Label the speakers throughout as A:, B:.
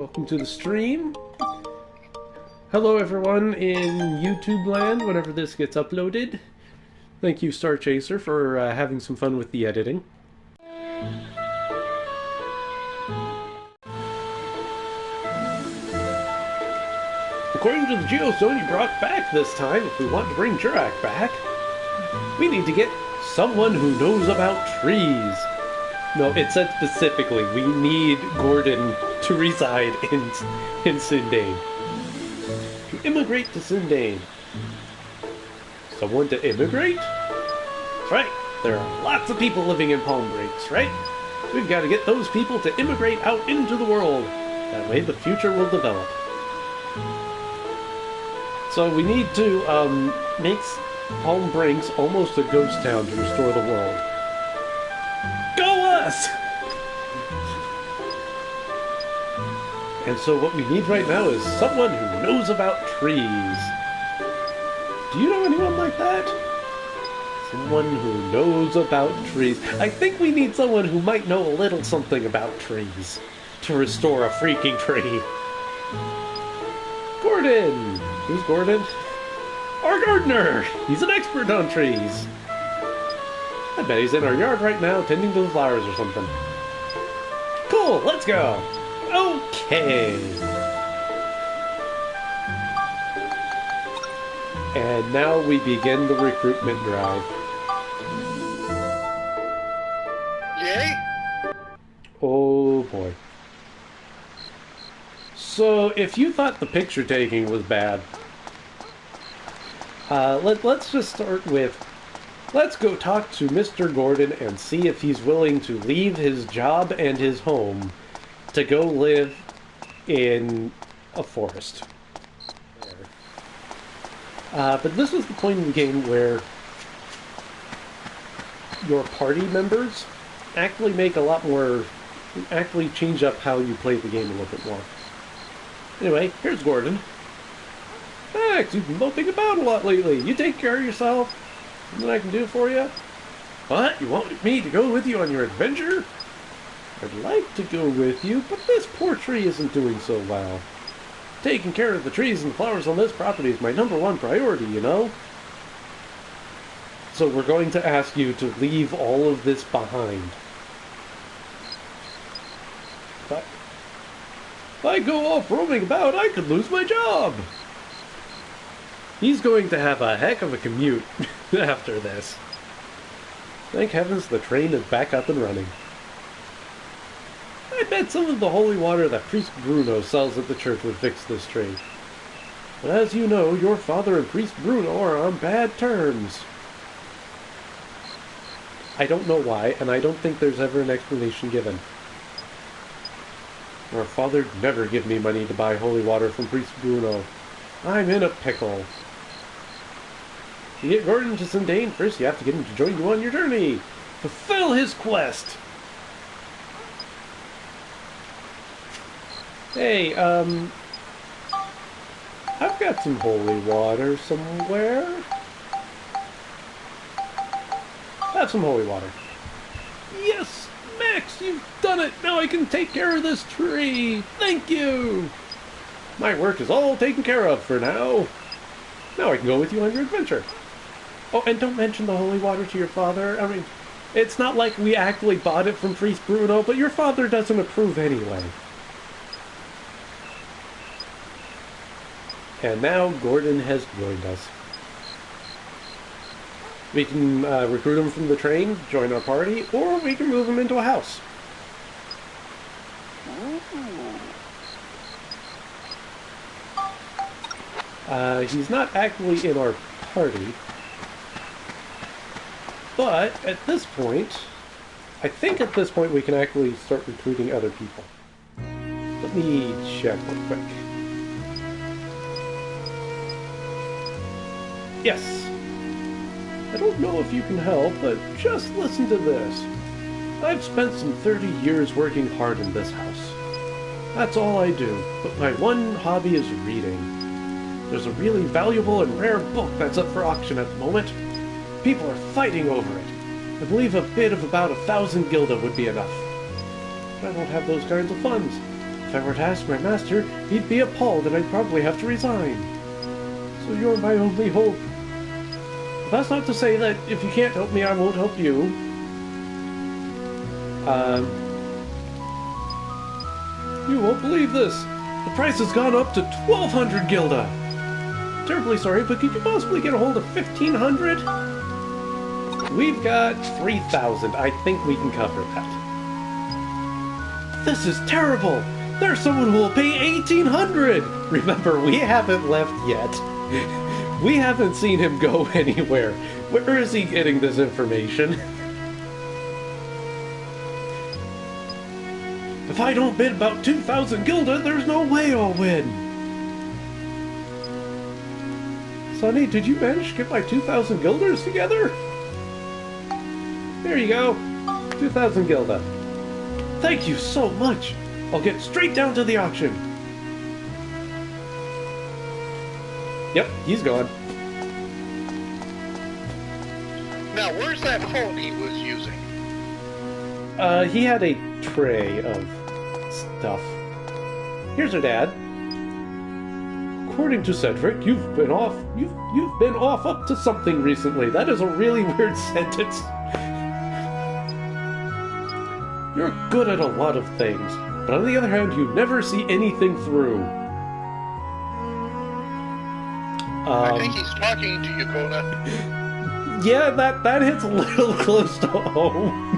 A: Welcome to the stream. Hello everyone in YouTube land whenever this gets uploaded. Thank you Star Chaser for having some fun with the editing. According to the Geozone you brought back this time, if we want to bring Jurak back, we need to get someone who knows about trees. No, it said specifically, we need Gordon to reside in Sindane. To immigrate to Sindane. Someone to immigrate? That's right, there are lots of people living in Palm Brinks, right? We've got to get those people to immigrate out into the world. That way the future will develop. So we need to make Palm Brinks almost a ghost town to restore the world. Go us! And so what we need right now is someone who knows about trees. Do you know anyone like that? Someone who knows about trees. I think we need someone who might know a little something about trees to restore a freaking tree. Gordon! Who's Gordon? Our gardener! He's an expert on trees. I bet he's in our yard right now tending to the flowers or something. Cool, let's go! Okay! And now we begin the recruitment drive.
B: Yay?
A: Oh boy. So, if you thought the picture taking was bad, let's just start with, let's go talk to Mr. Gordon and see if he's willing to leave his job and his home to go live in a forest. But this is the point in the game where your party members actually make a lot more, actually change up how you play the game a little bit more. Anyway, here's Gordon. Max, you've been moping about a lot lately. You take care of yourself. Something I can do for you? What? You want me to go with you on your adventure? I'd like to go with you, but this poor tree isn't doing so well. Taking care of the trees and flowers on this property is my #1 priority, you know? So we're going to ask you to leave all of this behind. But if I go off roaming about, I could lose my job. He's going to have a heck of a commute after this. Thank heavens the train is back up and running. I bet some of the holy water that Priest Bruno sells at the church would fix this tree. But as you know, your father and Priest Bruno are on bad terms. I don't know why, and I don't think there's ever an explanation given. Our father'd never give me money to buy holy water from Priest Bruno. I'm in a pickle. To get Gordon to Sindane, first you have to get him to join you on your journey. Fulfill his quest! Hey, I've got some holy water somewhere. Have some holy water. Yes! Max, you've done it! Now I can take care of this tree! Thank you! My work is all taken care of for now. Now I can go with you on your adventure. Oh, and don't mention the holy water to your father. I mean, it's not like we actually bought it from Priest Bruno, but your father doesn't approve anyway. And now Gordon has joined us. We can recruit him from the train, join our party, or we can move him into a house. He's not actually in our party. But at this point, I think at this point we can actually start recruiting other people. Let me check real quick. Yes. I don't know if you can help, but just listen to this. I've spent some 30 years working hard in this house. That's all I do, but my one hobby is reading. There's a really valuable and rare book that's up for auction at the moment. People are fighting over it. I believe a bid of about 1,000 gilda would be enough. But I don't have those kinds of funds. If I were to ask my master, he'd be appalled and I'd probably have to resign. So you're my only hope. But that's not to say that if you can't help me, I won't help you. You won't believe this. The price has gone up to 1,200 gilda. Terribly sorry, but could you possibly get a hold of 1,500? We've got 3,000. I think we can cover that. This is terrible. There's someone who will pay 1,800. Remember, we haven't left yet. We haven't seen him go anywhere. Where is he getting this information? If I don't bid about 2,000 gilda, there's no way I'll win. Sonny, did you manage to get my 2,000 guilders together? There you go. 2,000 gilda. Thank you so much. I'll get straight down to the auction. Yep, he's gone.
B: Now, where's that phone he was using?
A: He had a tray of stuff. Here's her dad. According to Cedric, you've been off up to something recently. That is a really weird sentence. You're good at a lot of things, but on the other hand, you never see anything through.
B: I think he's talking to you, Cona.
A: Yeah, that hits a little close to home.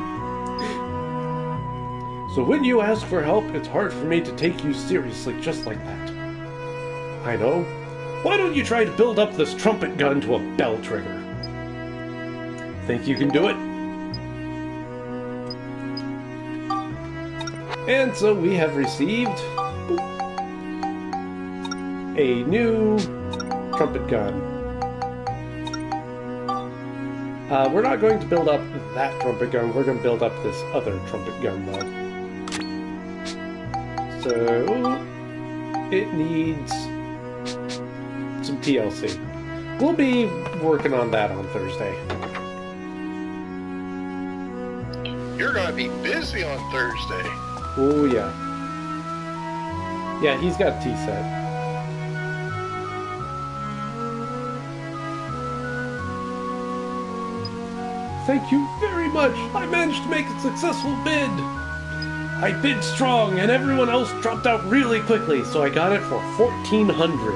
A: So when you ask for help, it's hard for me to take you seriously just like that. I know. Why don't you try to build up this trumpet gun to a bell trigger? Think you can do it? And so we have received a new trumpet gun. We're not going to build up that trumpet gun, we're going to build up this other trumpet gun though. So it needs some TLC. We'll be working on that on Thursday.
B: You're going to be busy on Thursday.
A: Oh, yeah. Yeah, he's got T-set. Thank you very much. I managed to make a successful bid. I bid strong, and everyone else dropped out really quickly, so I got it for 1,400.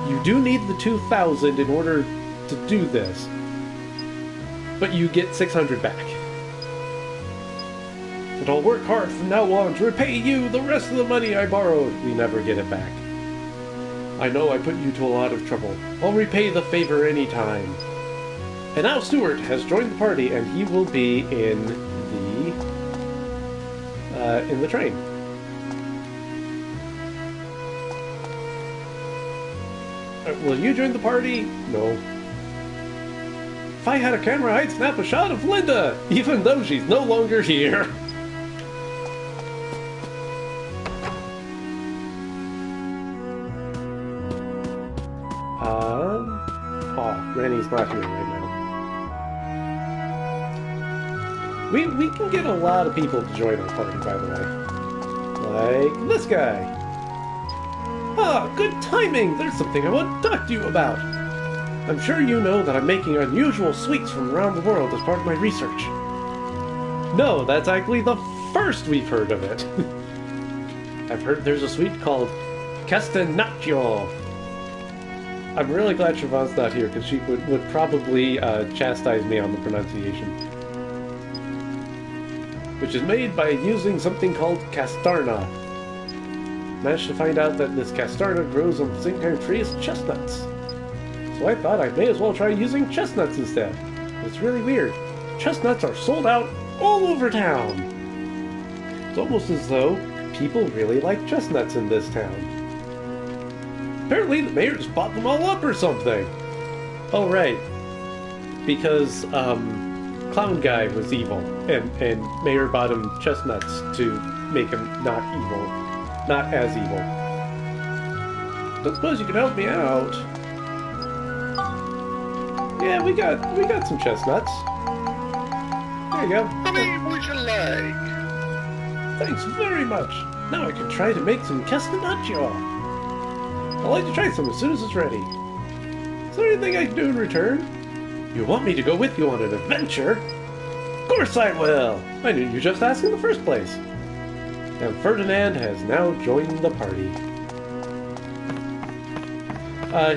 A: You do need the 2,000 in order to do this, but you get 600 back. And I'll work hard from now on to repay you the rest of the money I borrowed. We never get it back. I know I put you to a lot of trouble. I'll repay the favor anytime. And now Stuart has joined the party, and he will be in the train. Will you join the party? No. If I had a camera, I'd snap a shot of Linda, even though she's no longer here. Oh, Rennie's not here right now. We can get a lot of people to join our party, by the way. Like this guy. Ah, good timing! There's something I want to talk to you about. I'm sure you know that I'm making unusual sweets from around the world as part of my research. No, that's actually the first we've heard of it. I've heard there's a sweet called castagnaccio. I'm really glad Siobhan's not here, because she would probably chastise me on the pronunciation. Which is made by using something called castarna. Managed to find out that this castarna grows on the same kind of tree as chestnuts. So I thought I may as well try using chestnuts instead. It's really weird. Chestnuts are sold out all over town. It's almost as though people really like chestnuts in this town. Apparently the mayor just bought them all up or something. Oh, right. Because, Clown Guy was evil, and Mayor bought him chestnuts to make him not evil. Not as evil. Don't suppose you can help me out. Yeah, we got some chestnuts. There you go.
B: How many would you like?
A: Thanks very much. Now I can try to make some castanaccio. I'll let you try some as soon as it's ready. Is there anything I can do in return? You want me to go with you on an adventure? Of course I will! I knew you just asked in the first place. And Ferdinand has now joined the party.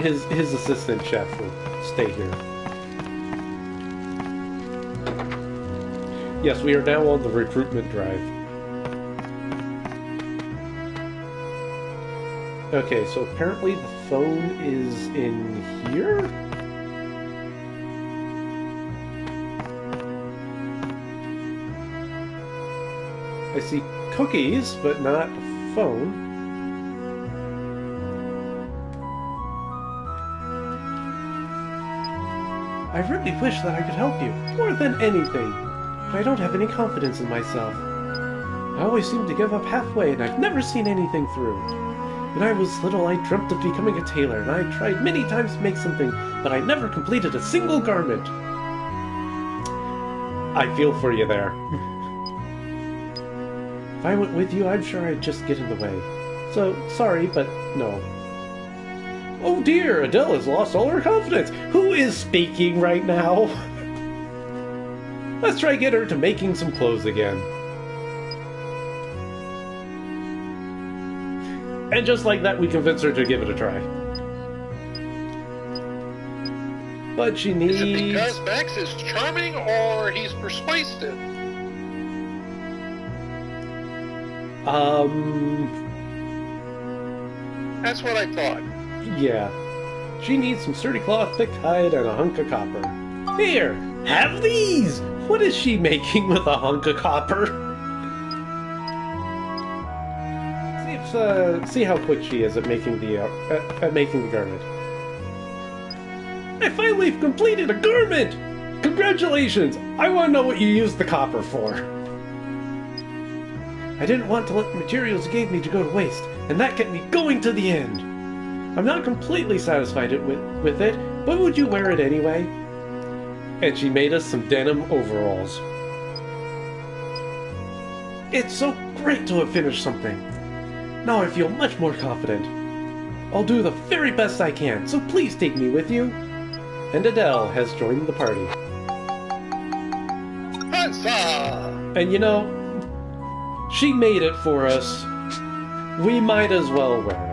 A: His assistant chef will stay here. Yes, we are now on the recruitment drive. Okay, so apparently the phone is in here? I see cookies, but not a phone. I really wish that I could help you, more than anything, but I don't have any confidence in myself. I always seem to give up halfway, and I've never seen anything through. When I was little, I dreamt of becoming a tailor, and I tried many times to make something, but I never completed a single garment. I feel for you there. If I went with you, I'm sure I'd just get in the way. So, sorry, but no. Oh dear, Adele has lost all her confidence. Who is speaking right now? Let's try get her to making some clothes again. And just like that, we convince her to give it a try. But she needs...
B: Is it because Max is charming or he's persuasive? That's what I thought.
A: Yeah. She needs some sturdy cloth, thick hide, and a hunk of copper. Here! Have these! What is she making with a hunk of copper? See how quick she is at making the garment. I finally completed a garment! Congratulations! I want to know what you used the copper for. I didn't want to let the materials you gave me to go to waste, and that kept me going to the end. I'm not completely satisfied with it, but would you wear it anyway? And she made us some denim overalls. It's so great to have finished something. Now I feel much more confident. I'll do the very best I can, so please take me with you. And Adele has joined the party.
B: Huzzah!
A: And you know, she made it for us. We might as well wear it.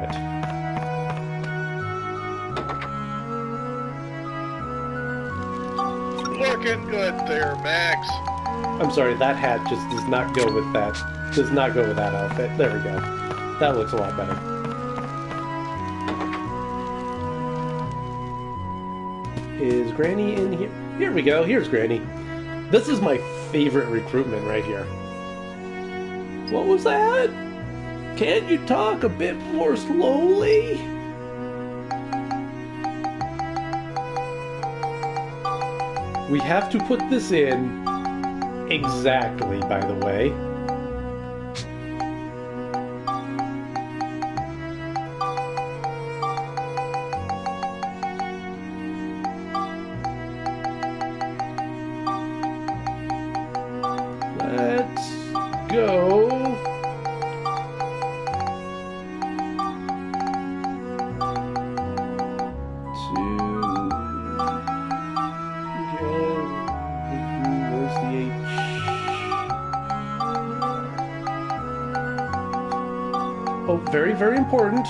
B: Looking good there, Max.
A: I'm sorry, that hat just does not go with that. Does not go with that outfit. There we go. That looks a lot better. Is Granny in here? Here we go. Here's Granny. This is my favorite recruitment right here. What was that? Can you talk a bit more slowly? We have to put this in exactly, by the way. Let's go. Oh, very, very important.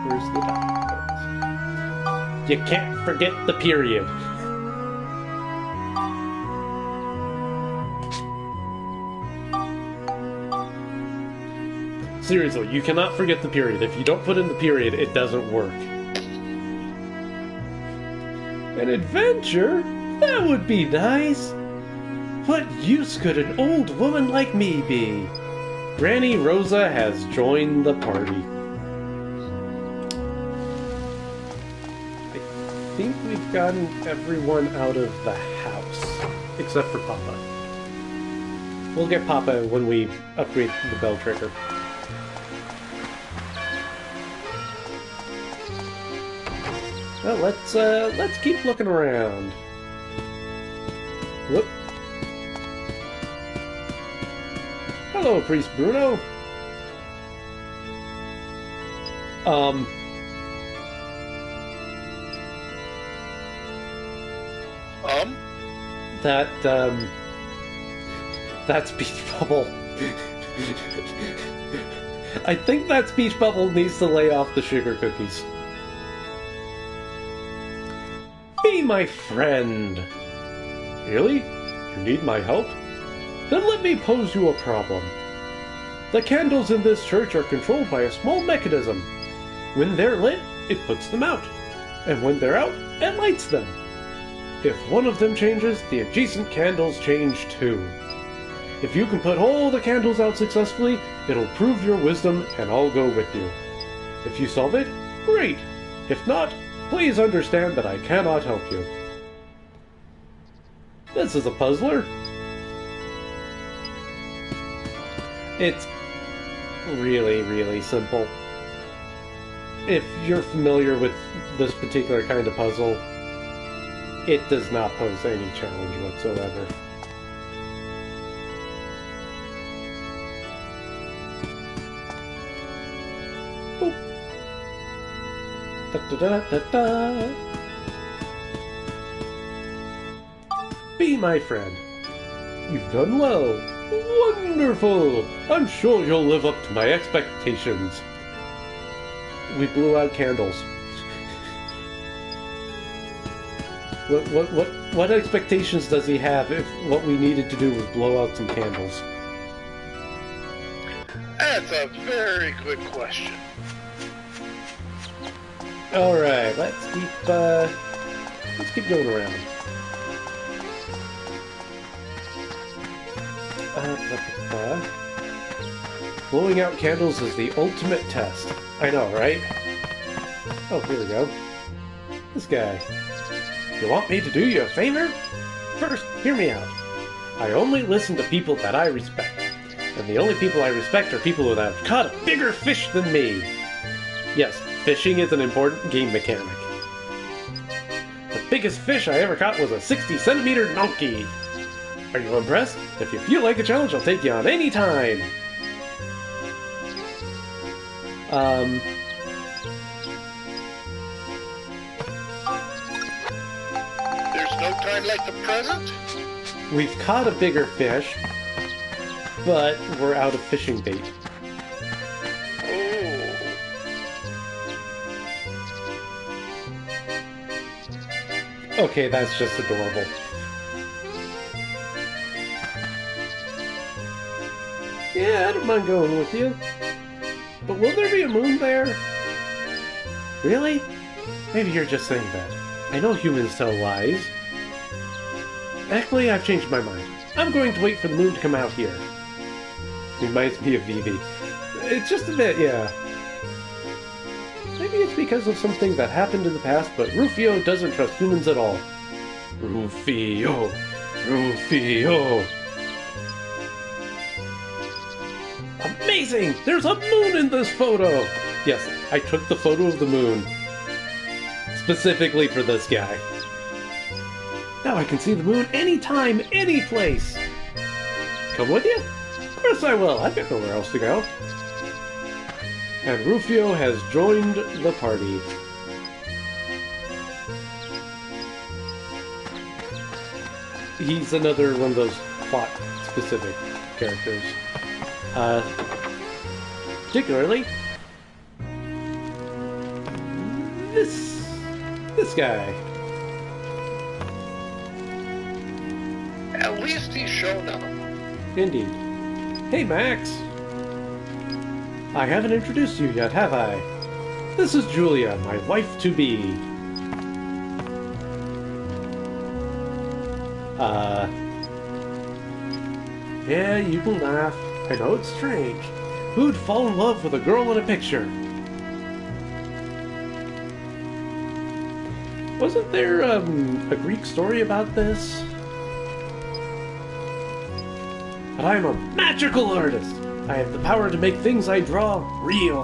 A: Where's the dot? You can't forget the period. Seriously, you cannot forget the period. If you don't put in the period, it doesn't work. An adventure? That would be nice. What use could an old woman like me be? Granny Rosa has joined the party. I think we've gotten everyone out of the house, except for Papa. We'll get Papa when we upgrade the bell trigger. Well, let's keep looking around. Whoop. Hello, Priest Bruno. Um... That speech bubble. I think that speech bubble needs to lay off the sugar cookies. Be my friend. Really? You need my help? Then let me pose you a problem. The candles in this church are controlled by a small mechanism. When they're lit, it puts them out. And when they're out, it lights them. If one of them changes, the adjacent candles change too. If you can put all the candles out successfully, it'll prove your wisdom and I'll go with you. If you solve it, great. If not, please understand that I cannot help you. This is a puzzler. It's really, really simple. If you're familiar with this particular kind of puzzle, it does not pose any challenge whatsoever. Boop. Da, da, da, da, da. Be my friend. You've done well. Wonderful! I'm sure you'll live up to my expectations. We blew out candles. What expectations does he have if what we needed to do was blow out some candles?
B: That's a very good question.
A: Alright, let's keep going around. Blowing out candles is the ultimate test. I know, right? Oh, here we go. This guy. You want me to do you a favor? First, hear me out. I only listen to people that I respect. And the only people I respect are people that have caught a bigger fish than me. Yes, fishing is an important game mechanic. The biggest fish I ever caught was a 60-centimeter donkey. Are you impressed? If you feel like a challenge, I'll take you on any time.
B: There's no time like the present?
A: We've caught a bigger fish, but we're out of fishing bait.
B: Oh.
A: Okay, that's just adorable. Yeah, I don't mind going with you. But will there be a moon there? Really? Maybe you're just saying that. I know humans tell lies. Actually, I've changed my mind. I'm going to wait for the moon to come out here. Reminds me of Vivi. It's just a bit, yeah. Maybe it's because of something that happened in the past, but Rufio doesn't trust humans at all. Rufio! Rufio! Amazing! There's a moon in this photo! Yes, I took the photo of the moon. Specifically for this guy. Now I can see the moon anytime, any place! Come with you? Of course I will, I've got nowhere else to go. And Rufio has joined the party. He's another one of those plot-specific characters. Particularly this guy.
B: At least he's shown up.
A: Indeed. Hey, Max. I haven't introduced you yet, have I? This is Julia, my wife-to-be. Yeah, you can laugh. I know it's strange. Who'd fall in love with a girl in a picture? Wasn't there, a Greek story about this? But I'm a magical artist! I have the power to make things I draw real.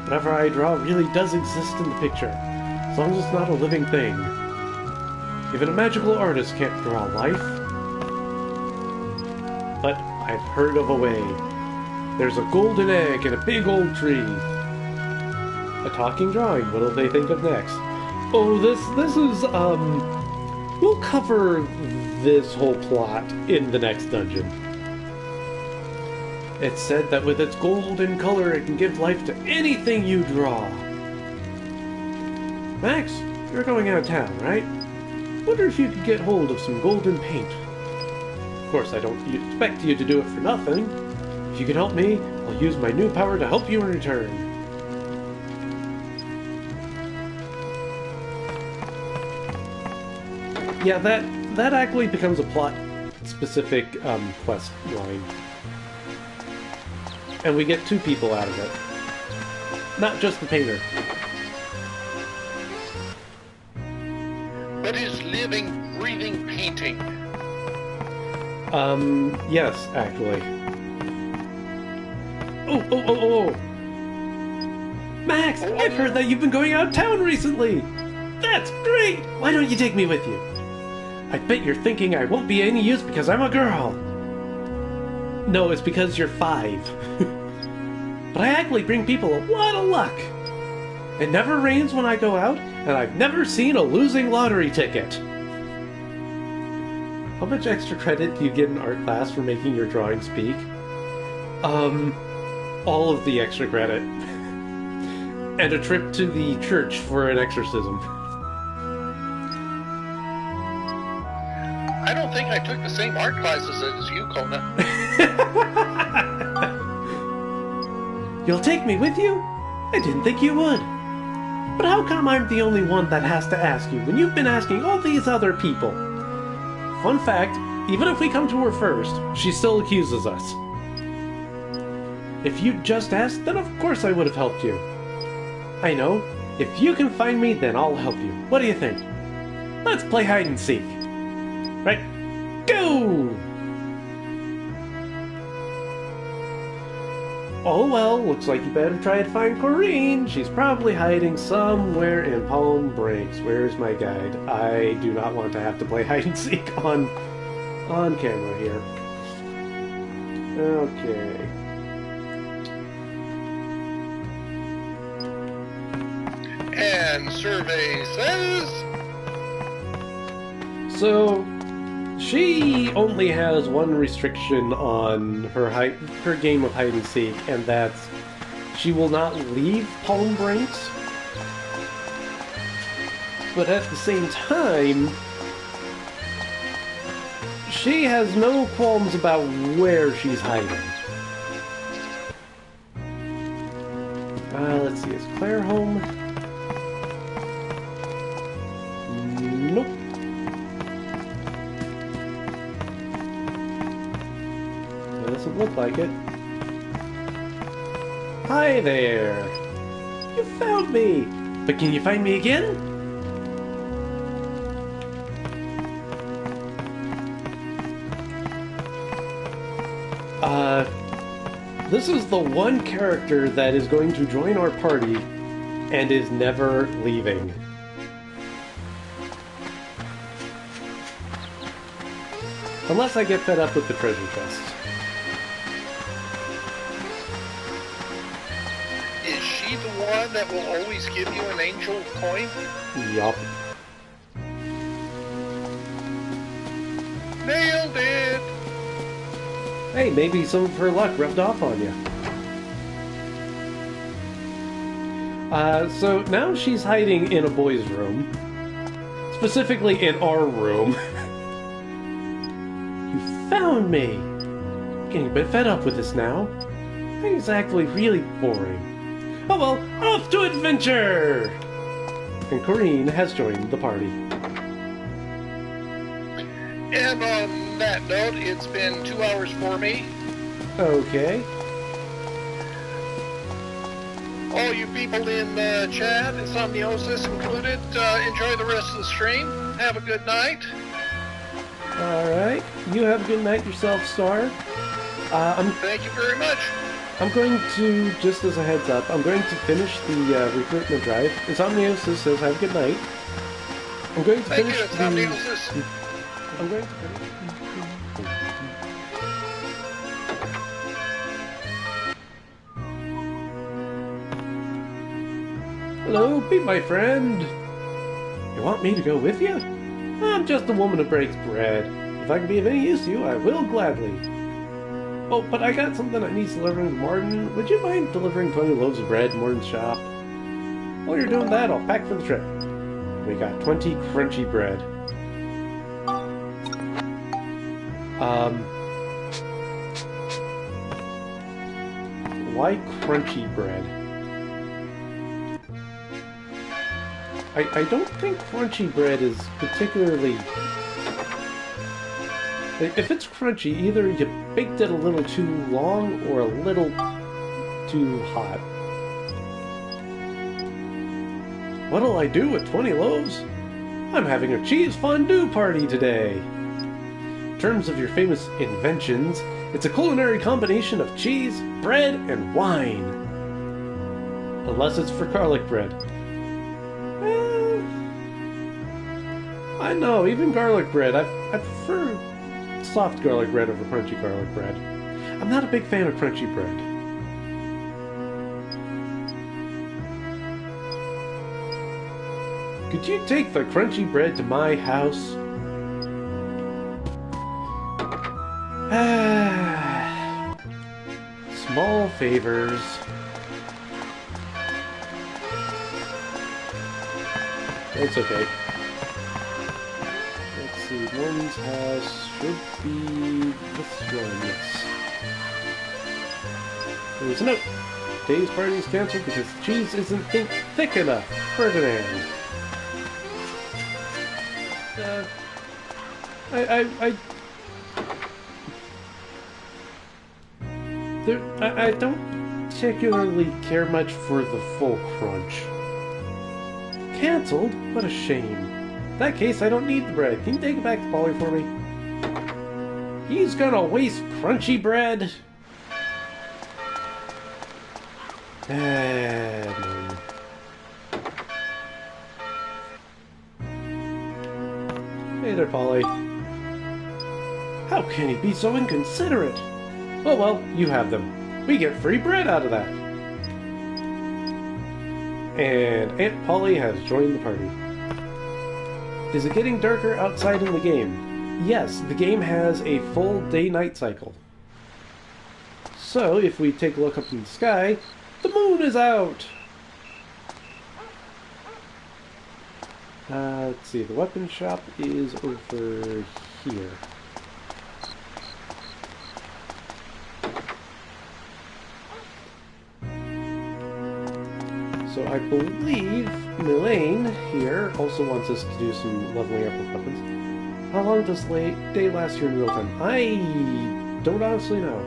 A: Whatever I draw really does exist in the picture, as long as it's not a living thing. Even a magical artist can't draw life. But I've heard of a way. There's a golden egg in a big old tree. A talking drawing. What'll they think of next? Oh, this is, we'll cover this whole plot in the next dungeon. It's said that with its golden color, it can give life to anything you draw. Max, you're going out of town, right? Wonder if you could get hold of some golden paint. Of course, I don't expect you to do it for nothing. If you can help me, I'll use my new power to help you in return. Yeah, that actually becomes a plot-specific quest line. And we get 2 people out of it. Not just the painter.
B: But is living, breathing painting?
A: Yes, actually. Oh! Max, I've heard that you've been going out of town recently! That's great! Why don't you take me with you? I bet you're thinking I won't be any use because I'm a girl! No, it's because you're 5. But I actually bring people a lot of luck! It never rains when I go out, and I've never seen a losing lottery ticket! How much extra credit do you get in art class for making your drawing speak? All of the extra credit. And a trip to the church for an exorcism.
B: I don't think I took the same art classes as you, Cona.
A: You'll take me with you? I didn't think you would. But how come I'm the only one that has to ask you when you've been asking all these other people? Fun fact, even if we come to her first, she still accuses us. If you'd just asked, then of course I would have helped you. I know. If you can find me, then I'll help you. What do you think? Let's play hide and seek. Right? Go! Oh well, looks like you better try to find Corrine. She's probably hiding somewhere in Palm Brinks. Where's my guide? I do not want to have to play hide and seek on camera here. Okay.
B: And survey says...
A: So, she only has one restriction on her game of hide and seek, and that's she will not leave Palm Brinks. But at the same time, she has no qualms about where she's hiding. Let's see, is Claire home? Nope. Doesn't look like it. Hi there! You found me! But can you find me again? This is the one character that is going to join our party and is never leaving. Unless I get fed up with the treasure chest.
B: Is she the one that will always give you an angel coin?
A: Yup.
B: Nailed it!
A: Hey, maybe some of her luck rubbed off on you. So now she's hiding in a boy's room. Specifically in our room. You found me! Getting a bit fed up with this now. It's actually really boring. Oh well, off to adventure! And Corrine has joined the party.
B: And on that note, it's been 2 hours for me.
A: Okay.
B: All you people in the chat, Insomniosis included, enjoy the rest of the stream. Have a good night.
A: Alright. You have a good night yourself, Star.
B: Thank you very much.
A: I'm going to, just as a heads up, I'm going to finish the recruitment drive. Insomniosis says have a good night. I'm going to
B: Thank
A: finish
B: you, Insomniosis.
A: I'm going to finish Hello, be my friend. You want me to go with you? I'm just a woman who breaks bread. If I can be of any use to you, I will gladly. Oh, but I got something that needs delivering to Martin. Would you mind delivering 20 loaves of bread to Martin's shop? While you're doing that, I'll pack for the trip. We got 20 crunchy bread. Why crunchy bread? I don't think crunchy bread is particularly... If it's crunchy, either you baked it a little too long or a little too hot. What'll I do with 20 loaves? I'm having a cheese fondue party today. In terms of your famous inventions, it's a culinary combination of cheese, bread, and wine. Unless it's for garlic bread. I know, even garlic bread. I prefer soft garlic bread over crunchy garlic bread. I'm not a big fan of crunchy bread. Could you take the crunchy bread to my house? Small favors. It's okay. Let's see, Mormon's house should be this one, yes. There's a note. Today's party is cancelled because the cheese isn't thick enough. Ferdinand. I don't particularly care much for the full crunch. Cancelled? What a shame. In that case, I don't need the bread. Can you take it back to Polly for me? He's gonna waste crunchy bread? No. Hey there, Polly. How can he be so inconsiderate? Oh well, you have them. We get free bread out of that. And Aunt Polly has joined the party. Is it getting darker outside in the game? Yes, the game has a full day-night cycle. So, if we take a look up in the sky, the moon is out! Let's see, the weapon shop is over here. So I believe Milane here also wants us to do some leveling up with weapons. How long does day last here in real time? I don't honestly know.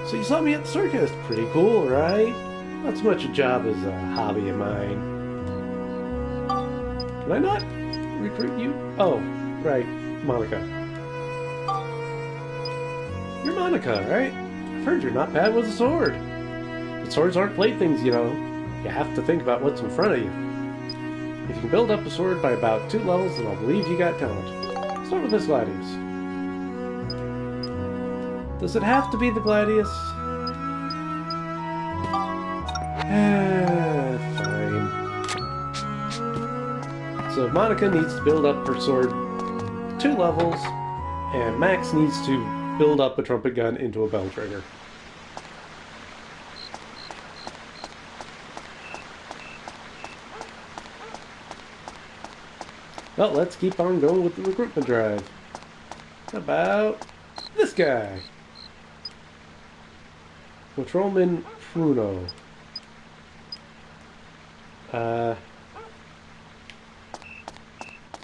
A: So you saw me at the circus. Pretty cool, right? Not so much a job as a hobby of mine. Can I not recruit you? Oh, right. Monica. You're Monica, right? I've heard you're not bad with a sword. But swords aren't playthings, you know. You have to think about what's in front of you. If you can build up a sword by about 2 levels, then I'll believe you got talent. Start with this Gladius. Does it have to be the Gladius? Fine. So Monica needs to build up her sword 2 levels, and Max needs to build up a trumpet gun into a bell trigger. Well, let's keep on going with the recruitment drive. How about this guy? Patrolman Pruno.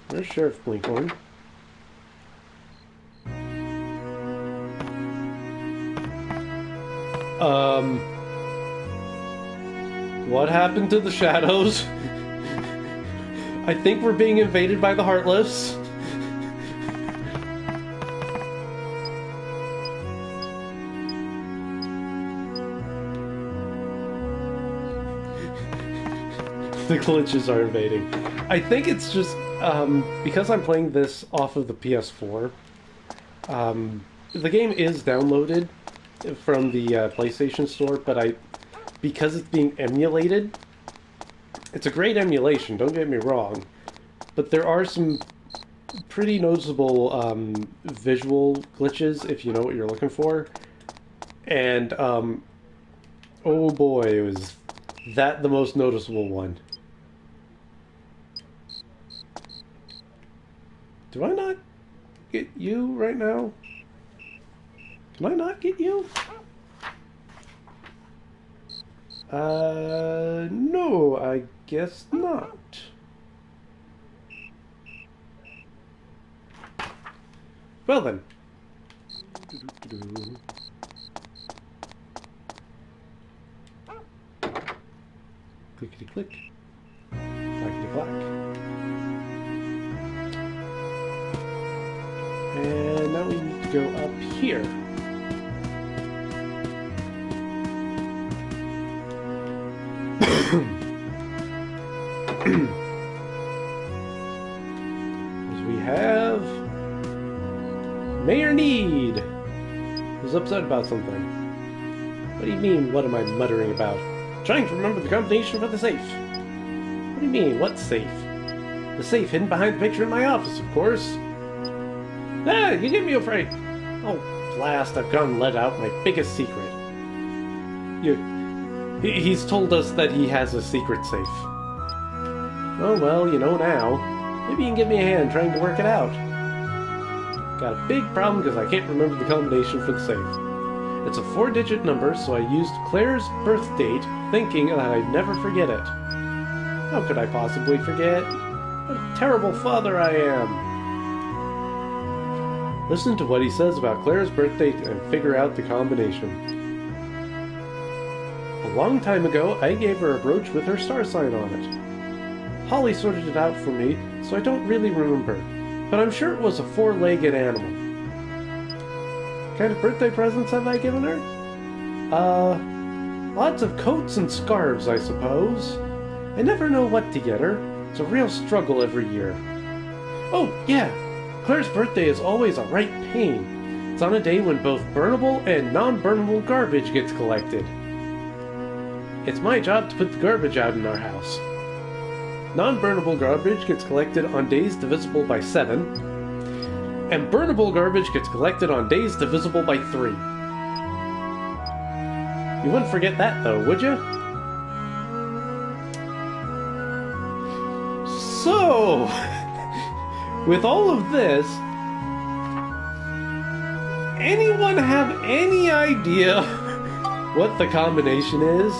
A: Where's Sheriff Blinkhorn? What happened to the shadows? I think we're being invaded by the Heartless. The glitches are invading. I think it's just because I'm playing this off of the PS4. The game is downloaded from the PlayStation Store, but because it's being emulated, it's a great emulation, don't get me wrong, but there are some pretty noticeable visual glitches if you know what you're looking for. And, oh boy, was that the most noticeable one. Do I not get you right now? Can I not get you? No, I guess not. Well then. Clickety click. Clackety clack. And now we need to go up here. As we have Mayor Need, who's upset about something. What do you mean, what am I muttering about? Trying to remember the combination for the safe. What do you mean, what safe? The safe hidden behind the picture in my office, of course. Ah, you give me a fright. Oh, blast, I've gone and let out my biggest secret. He's told us that he has a secret safe. Oh, well, you know now. Maybe you can give me a hand trying to work it out. Got a big problem because I can't remember the combination for the safe. It's a 4-digit number, so I used Claire's birth date, thinking that I'd never forget it. How could I possibly forget? What a terrible father I am. Listen to what he says about Claire's birth date and figure out the combination. A long time ago, I gave her a brooch with her star sign on it. Holly sorted it out for me, so I don't really remember, but I'm sure it was a 4-legged animal. What kind of birthday presents have I given her? Lots of coats and scarves, I suppose. I never know what to get her. It's a real struggle every year. Oh, yeah! Claire's birthday is always a right pain. It's on a day when both burnable and non-burnable garbage gets collected. It's my job to put the garbage out in our house. Non-burnable garbage gets collected on days divisible by 7, and burnable garbage gets collected on days divisible by 3. You wouldn't forget that, though, would you? So, with all of this, anyone have any idea what the combination is?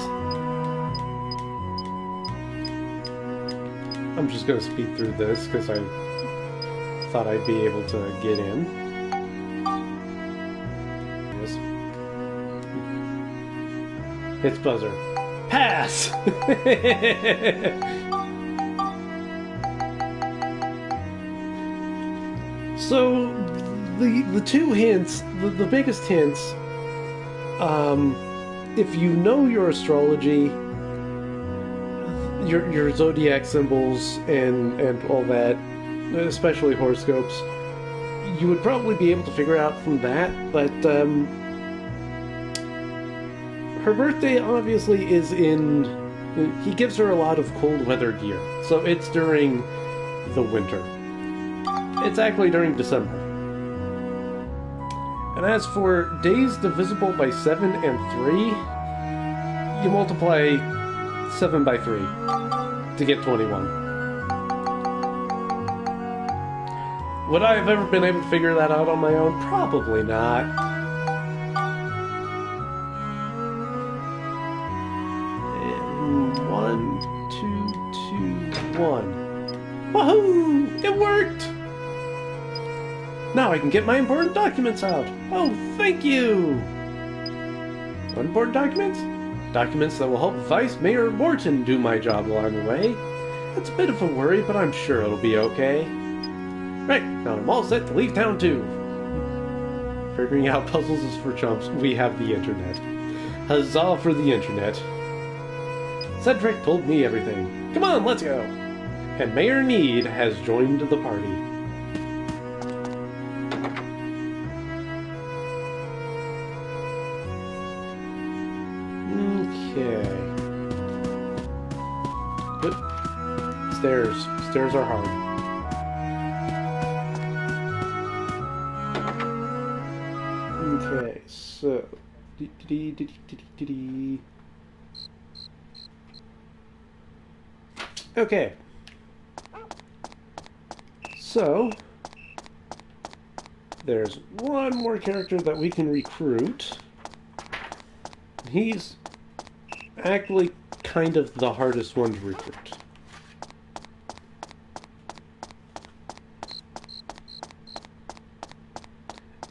A: I'm just going to speed through this because I thought I'd be able to get in. Yes. It's buzzer. Pass! So, the two hints, the biggest hints, if you know your astrology, your zodiac symbols and all that, especially horoscopes, you would probably be able to figure out from that, but her birthday obviously is in... He gives her a lot of cold weather gear, so it's during the winter. It's actually during December. And as for days divisible by 7 and 3, you multiply 7 by 3 to get 21. Would I have ever been able to figure that out on my own? Probably not. And 1, 2, 2, 1. Woohoo! It worked! Now I can get my important documents out. Oh, thank you! What important documents? Documents that will help Vice Mayor Morton do my job along the way. That's a bit of a worry, but I'm sure it'll be okay. Right, now I'm all set to leave town too. Figuring out puzzles is for chumps. We have the internet. Huzzah for the internet. Cedric told me everything. Come on, let's go! And Mayor Need has joined the party. Okay. Oop. Stairs. Stairs are hard. Okay, so... Okay. So... There's one more character that we can recruit. He's actually kind of the hardest one to recruit.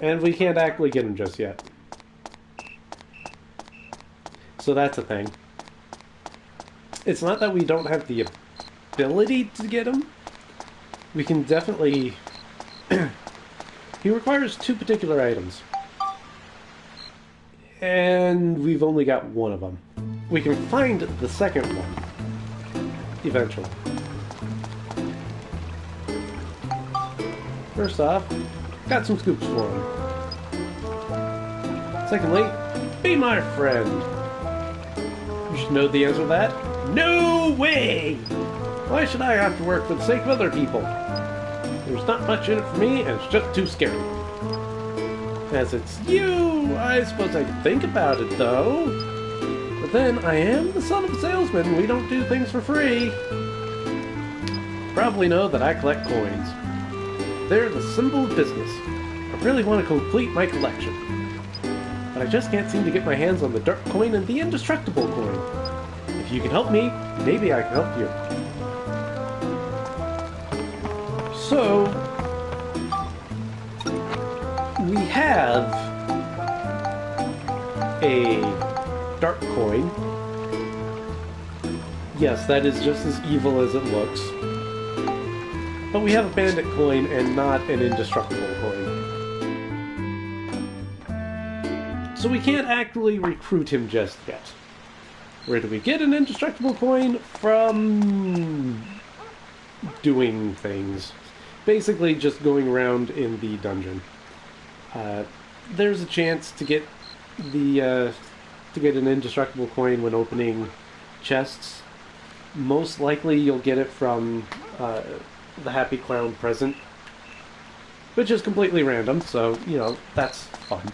A: And we can't actually get him just yet. So that's a thing. It's not that we don't have the ability to get him. We can definitely... He requires 2 particular items. And we've only got one of them. We can find the second one. Eventually. First off, got some scoops for him. Secondly, be my friend. You should know the answer to that. No way! Why should I have to work for the sake of other people? There's not much in it for me, and it's just too scary. As it's you, I suppose I could think about it, though. But then, I am the son of a salesman. We don't do things for free. Probably know that I collect coins. They're the symbol of business. I really want to complete my collection. But I just can't seem to get my hands on the dark coin and the indestructible coin. If you can help me, maybe I can help you. So, we have a dark coin. Yes, that is just as evil as it looks. But we have a bandit coin and not an indestructible coin. So we can't actually recruit him just yet. Where do we get an indestructible coin? From doing things. Basically just going around in the dungeon. There's a chance to get the an indestructible coin when opening chests. Most likely you'll get it from the Happy Clown present, which is completely random, so, you know, that's fun.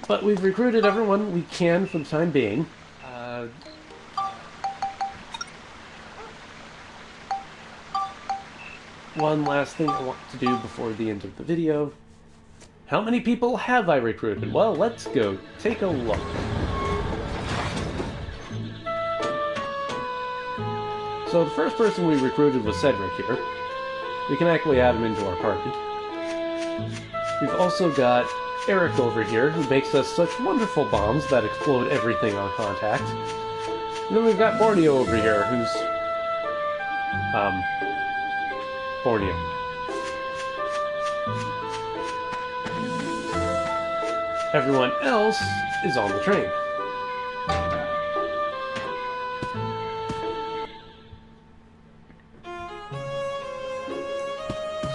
A: But we've recruited everyone we can for the time being. One last thing I want to do before the end of the video. How many people have I recruited? Well, let's go take a look. So the first person we recruited was Cedric here. We can actually add him into our party. We've also got Eric over here, who makes us such wonderful bombs that explode everything on contact. And then we've got Borneo over here, who's... Borneo. Everyone else is on the train.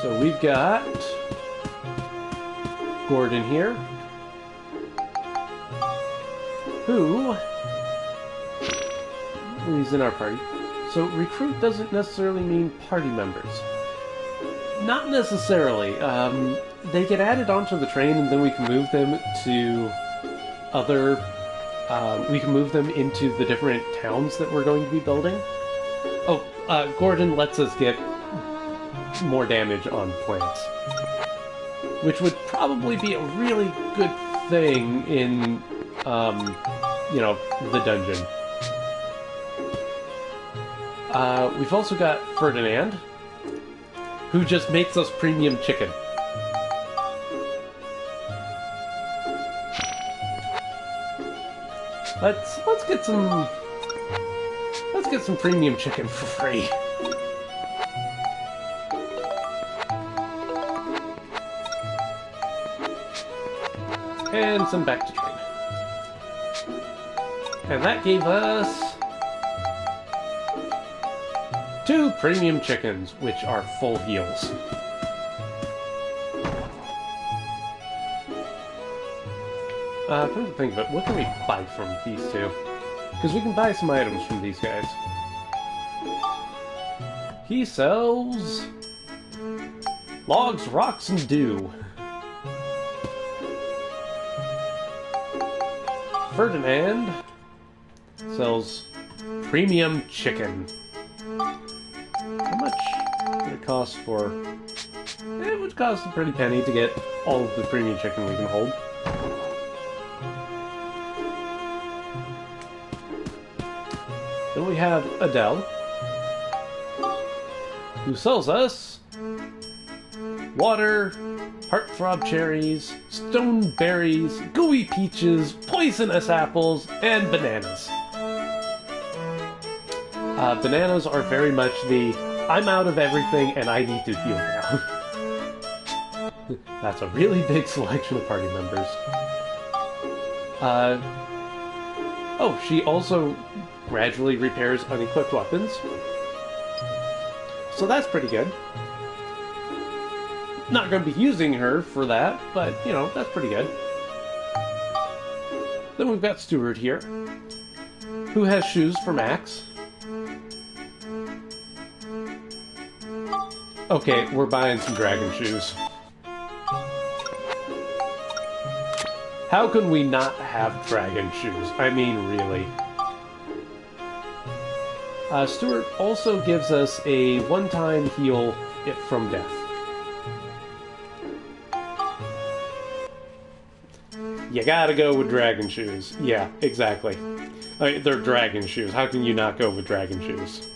A: So we've got Gordon here, who he's in our party. So recruit doesn't necessarily mean party members. Not necessarily. They get added onto the train, and then we can move them to other... we can move them into the different towns that we're going to be building. Oh, Gordon lets us get more damage on plants. Which would probably be a really good thing in, you know, the dungeon. We've also got Ferdinand, who just makes us premium chicken. Let's get some premium chicken for free. And some back to train. And that gave us 2 premium chickens, which are full heals. Come to think of it, what can we buy from these two? Because we can buy some items from these guys. He sells logs, rocks, and dew. Ferdinand sells premium chicken. How much would it cost for... It would cost a pretty penny to get all of the premium chicken we can hold. Then we have Adele, who sells us water, heartthrob cherries, stone berries, gooey peaches, poisonous apples, and bananas. Bananas are very much the, I'm out of everything and I need to heal now. That's a really big selection of party members. Oh, she also gradually repairs unequipped weapons. So that's pretty good. Not going to be using her for that, but, you know, that's pretty good. Then we've got Stuart here, who has shoes for Max. Okay, we're buying some dragon shoes. How can we not have dragon shoes? I mean, really. Stuart also gives us a one-time heal from death. You gotta go with dragon shoes. Yeah, exactly. I mean, they're dragon shoes. How can you not go with dragon shoes?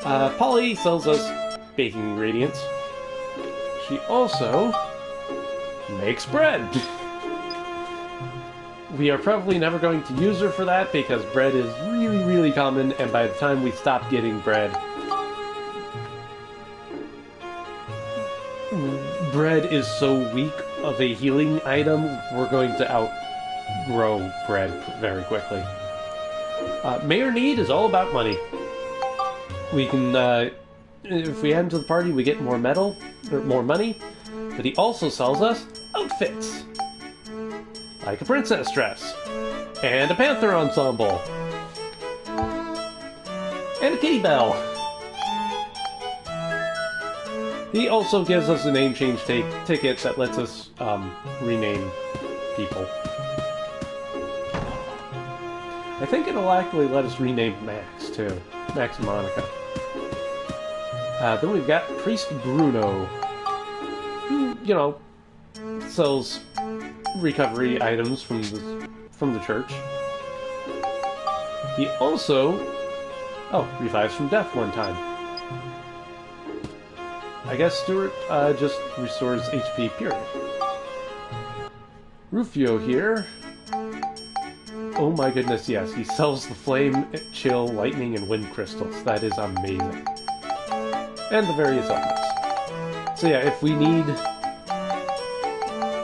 A: Polly sells us baking ingredients. She also makes bread. We are probably never going to use her for that because bread is really, really common, and by the time we stop getting bread, bread is so weak of a healing item, we're going to outgrow bread very quickly. Mayor Need is all about money. We can, if we add him to the party, we get more metal, or more money, but he also sells us outfits. Like a princess dress, and a panther ensemble, and a kitty bell. He also gives us a name change ticket that lets us rename people. I think it'll actually let us rename Max, too. Max and Monica. Then we've got Priest Bruno, who, you know, sells recovery items from the church. He also, revives from death one time. I guess Stuart just restores HP, period. Rufio here. Oh my goodness, yes, he sells the flame, chill, lightning, and wind crystals. That is amazing. And the various elements. So yeah, if we need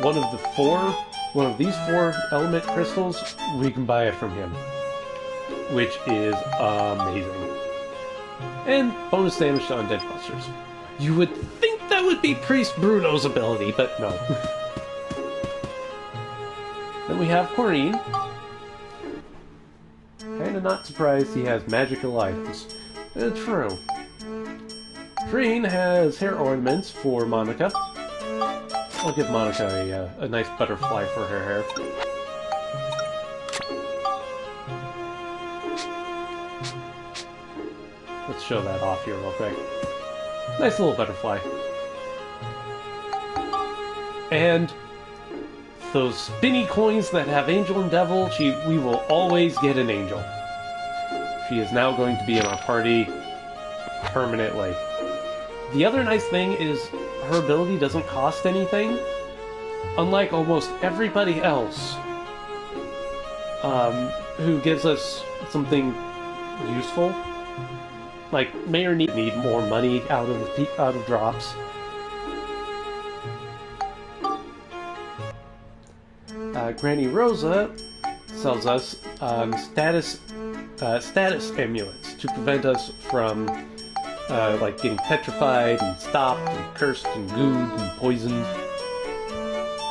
A: one of these four element crystals, we can buy it from him, which is amazing. And bonus damage to undead monsters. You would think that would be Priest Bruno's ability, but no. Then we have Corrine. Kinda not surprised he has magical items. True. Corrine has hair ornaments for Monica. I'll give Monica a nice butterfly for her hair. Let's show that off here real quick. Nice little butterfly. And those spinny coins that have Angel and Devil, we will always get an Angel. She is now going to be in our party permanently. The other nice thing is her ability doesn't cost anything, unlike almost everybody else who gives us something useful. Like, Mayor need more money out of drops. Granny Rosa sells us status amulets to prevent us from like getting petrified and stopped and cursed and gooed and poisoned.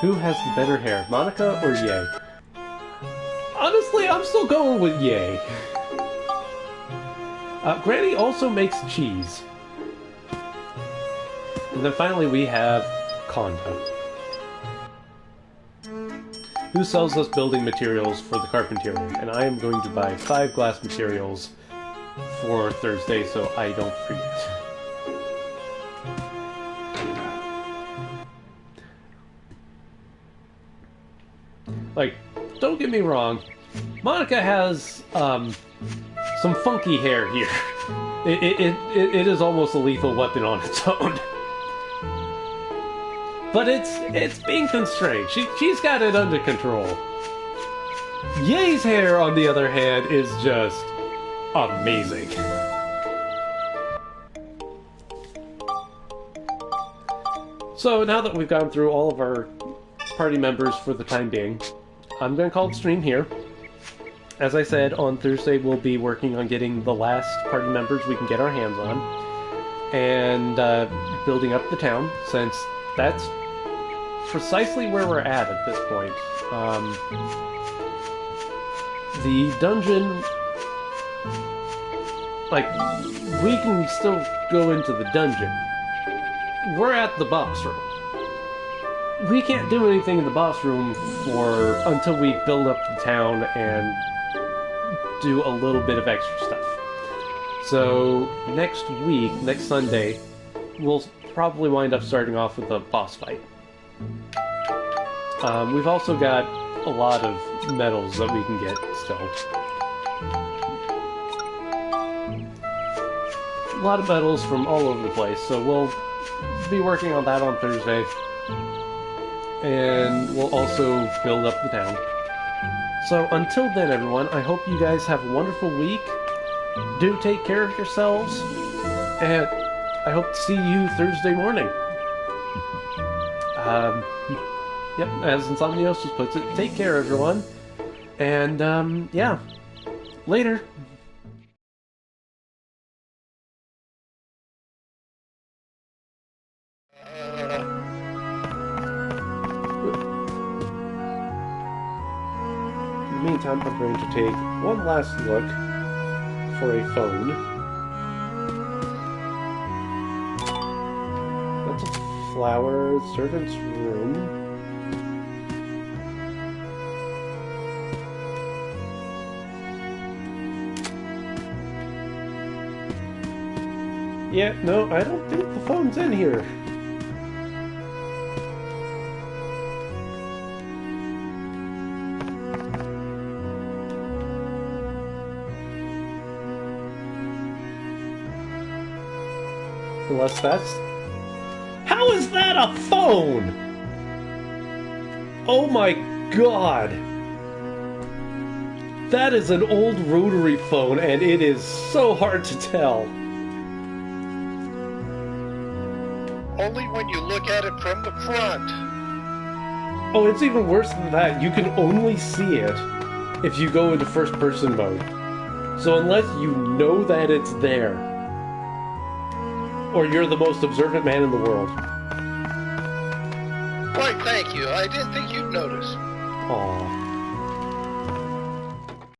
A: Who has the better hair, Monica or Ye? Honestly, I'm still going with Ye. Granny also makes cheese. And then finally we have Cona, who sells us building materials for the carpentarian. And I am going to buy 5 glass materials for Thursday so I don't forget. Like, don't get me wrong, Monica has some funky hair here. It is almost a lethal weapon on its own. But it's being constrained. She's got it under control. Ye's hair, on the other hand, is just amazing. So now that we've gone through all of our party members for the time being, I'm going to call the stream here. As I said, on Thursday we'll be working on getting the last party members we can get our hands on, and building up the town, since that's precisely where we're at this point. The dungeon, like, we can still go into the dungeon. We're at the boss room. We can't do anything in the boss room until we build up the town and do a little bit of extra stuff. So next week, next Sunday, we'll probably wind up starting off with a boss fight. We've also got a lot of medals that we can get still. A lot of medals from all over the place, so we'll be working on that on Thursday. And we'll also build up the town. So until then, everyone, I hope you guys have a wonderful week. Do take care of yourselves, and I hope to see you Thursday morning. Yep, as Insomniosis puts it, take care, everyone. And, yeah. Later. In the meantime, I'm going to take one last look for a phone. That's a flower, servant's room. Yeah, no, I don't think the phone's in here. Unless that's... How is that a phone? Oh my god! That is an old rotary phone, and it is so hard to tell.
B: Only when you look at it from the front.
A: Oh, it's even worse than that. You can only see it if you go into first-person mode. So unless you know that it's there, or you're the most observant man in the world.
B: Why, thank you. I didn't think you'd notice.
A: Aww.